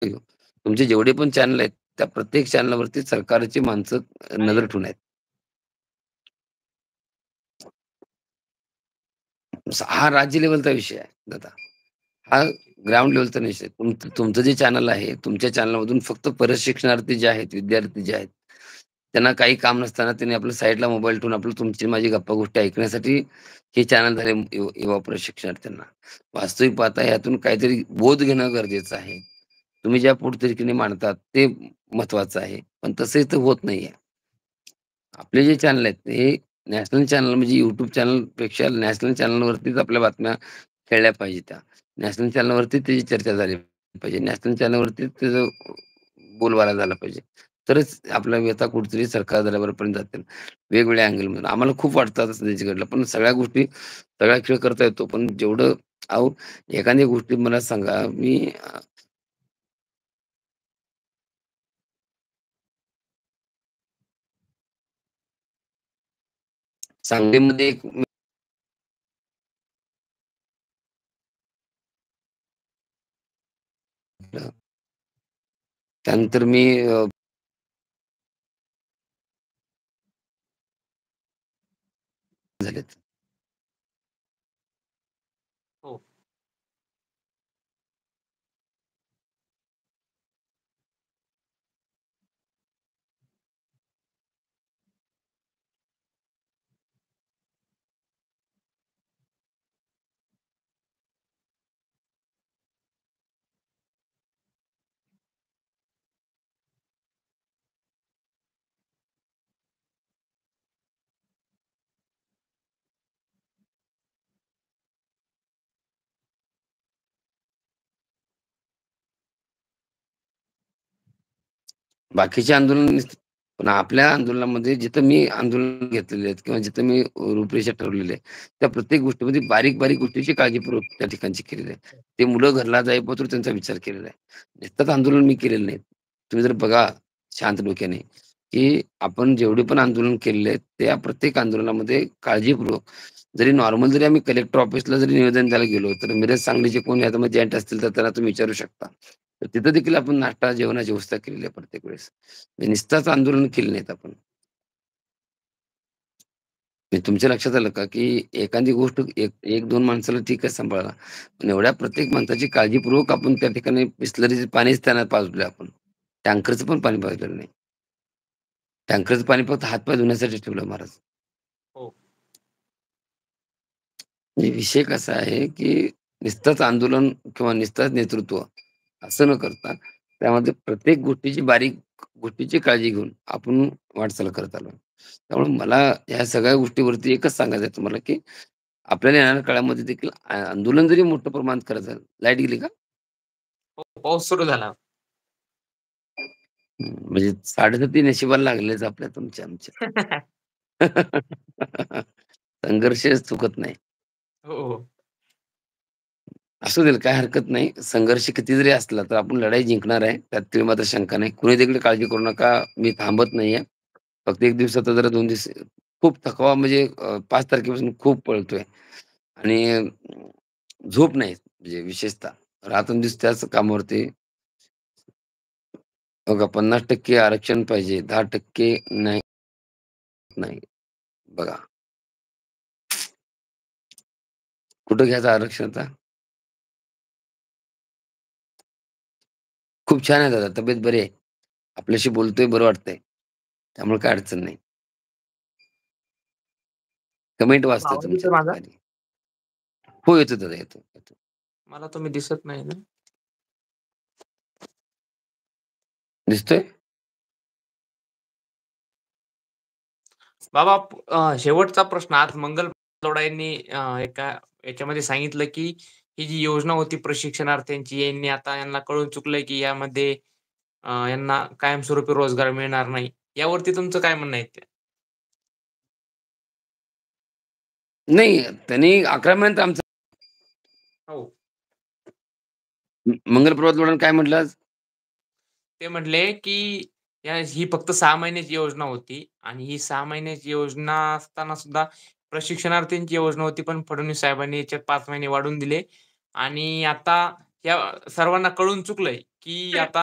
तुमचे जेवढे पण चॅनल आहेत, त्या प्रत्येक चॅनलवरती सरकारची माणसं आहे. नजर ठेवून आहेत. हा राज्य लेव्हलचा विषय आहे दादा. हा ग्राउंड लेव्हलचा विषय आहे. तुमचं जे चॅनल आहे, तुमच्या चॅनलमधून फक्त प्रशिक्षणार्थी जे आहेत, विद्यार्थी जे आहेत, त्यांना काही काम नसताना त्यांनी आपल्या साईडला मोबाईल ठेवून आपलं तुमची माझी गप्पा-गोष्टी ऐकण्यासाठी हे चॅनल झाले युवा प्रशिक्षणार्थ्यांना. वास्तविक पाहता यातून काहीतरी बोध घेणं गरजेचं आहे. तुम्ही ज्या पुढे मांडतात ते महत्वाचं आहे. पण तसं इथं होत नाहीये. आपले जे चॅनल आहेत ते नॅशनल चॅनल म्हणजे YouTube चॅनलपेक्षा नॅशनल चॅनलवरतीच आपल्या बातम्या खेळल्या पाहिजेत त्या. नॅशनल चॅनलवरती त्याची चर्चा झाली पाहिजे. नॅशनल चॅनलवरतीच त्याचं बोलबाला झाला पाहिजे. तरच आपला व्यथा कुठेतरी सरकार दरबारपर्यंत जातील. वेगवेगळ्या अँगलमधून. आम्हाला खूप वाटतात असं त्याच्याकडलं. पण सगळ्या गोष्टी सगळा खेळ करता येतो. पण जेवढं अहो, एखाद्या गोष्टी मला सांगा, मी सांगलीमध्ये एक त्यानंतर मी झालेत. हो. बाकीचे आंदोलन पण आपल्या आंदोलनामध्ये जिथं मी आंदोलन घेतलेले आहेत किंवा जिथं मी रूपरेषा ठरवलेली आहे, त्या प्रत्येक गोष्टीमध्ये बारीक-बारीक गोष्टीची काळजीपूर्वक त्या ठिकाणची केलेली आहे. ते मुलं घरला जाईपोतर त्यांचा विचार केलेला आहे. नुसतंच आंदोलन मी केलेलं नाही. तुम्ही जर बघा शांत डोक्याने, की आपण जेवढे पण आंदोलन केलेले आहेत, त्या प्रत्येक आंदोलनामध्ये काळजीपूर्वक जरी नॉर्मल जरी आम्ही कलेक्टर ऑफिसला जरी निवेदन द्यायला गेलो, तर मिरज सांगलीचे कोण याच्यामध्ये एजंट असतील, तर त्यांना तुम्ही विचारू शकता. तर तिथं देखील आपण नाश्ता, जेवणाची व्यवस्था केलेली आहे प्रत्येक वेळेस. म्हणजे नुसतंच आंदोलन केली नाहीत आपण. म्हणजे तुमच्या लक्षात आलं का, की एखादी गोष्ट 1-2 माणसाला ठीक आहे सांभाळा. पण एवढ्या प्रत्येक माणसाची काळजीपूर्वक आपण त्या ठिकाणी बिसलरीचं पाणीच त्यांना पाजलंय आपण. टँकरचं पण पाणी पाजलेलं नाही. टँकरचं पाणी फक्त हात धुण्यासाठी ठेवलं महाराज. हो. म्हणजे विषय कसा आहे, की नुसतंच आंदोलन किंवा नुसतंच नेतृत्व असं न करता त्यामध्ये प्रत्येक गोष्टीची बारीक गोष्टीची काळजी घेऊन आपण वाटचाल करत आलोय. त्यामुळे मला ह्या सगळ्या गोष्टीवरती एकच सांगायचं आहे तुम्हाला, की आपल्याला येणाऱ्या काळामध्ये देखील आंदोलन जरी मोठं प्रमाणात करायचं लाईट गेली का? हो, पाऊस सुरू झाला. म्हणजे 7:30 नशिबाला लागलेच आपल्या तुमच्या आमच्या. संघर्ष चुकत नाही. हो, हो. असू देईल काही हरकत नाही. संघर्ष किती जरी असला तर आपण लढाई जिंकणार आहे. त्यात तीळ मात्र शंका नाही. कुणी देखील काळजी करू नका. मी थांबत नाहीये. फक्त 1 दिवसाचा जरा 2 दिवस खूप थकवा म्हणजे 5 तारखेपासून खूप पळतोय आणि झोप नाही म्हणजे विशेषतः. रात्रंदिवस त्याच कामावरती बघा 50% आरक्षण पाहिजे, 10% नाही, नाही. बघा कुठं घ्यायचं आरक्षण आता? खूप छान आहे दादा, तब्येत बरी आहे. आपल्याशी बोलतोय बरं वाटतंय. त्यामुळे काही अडचण नाही. कमेंट वाचतोय आवाज येतोय तुमच्या माझा? खाली. हो, येतो दादा येतो, येतो. मला तुम्ही दिसत नाही ना? दिसतोय? बाबा शेवटचा प्रश्न आज मंगल पाटोडा यांनी एका याच्यामध्ये सांगितलं, की ही जी योजना होती प्रशिक्षणार्थ्यांची यांनी आता यांना कळून चुकलंय, की यामध्ये यांना कायमस्वरूपी रोजगार मिळणार नाही. यावरती तुमचं काय म्हणणं आहे ते? नाही, त्यांनी 11 महिन्यात आमचं हो. मंगल पर्वत लोढानं काय म्हटलं आज? ते म्हटले, की ही फक्त 6 महिन्याची योजना होती आणि ही 6 महिन्याची योजना असताना सुद्धा प्रशिक्षणार्थींची योजना होती, पण फडणवीस साहेबांनी याच्यात 5 महिने वाढवून दिले आणि आता या सर्वांना कळून चुकलंय, की आता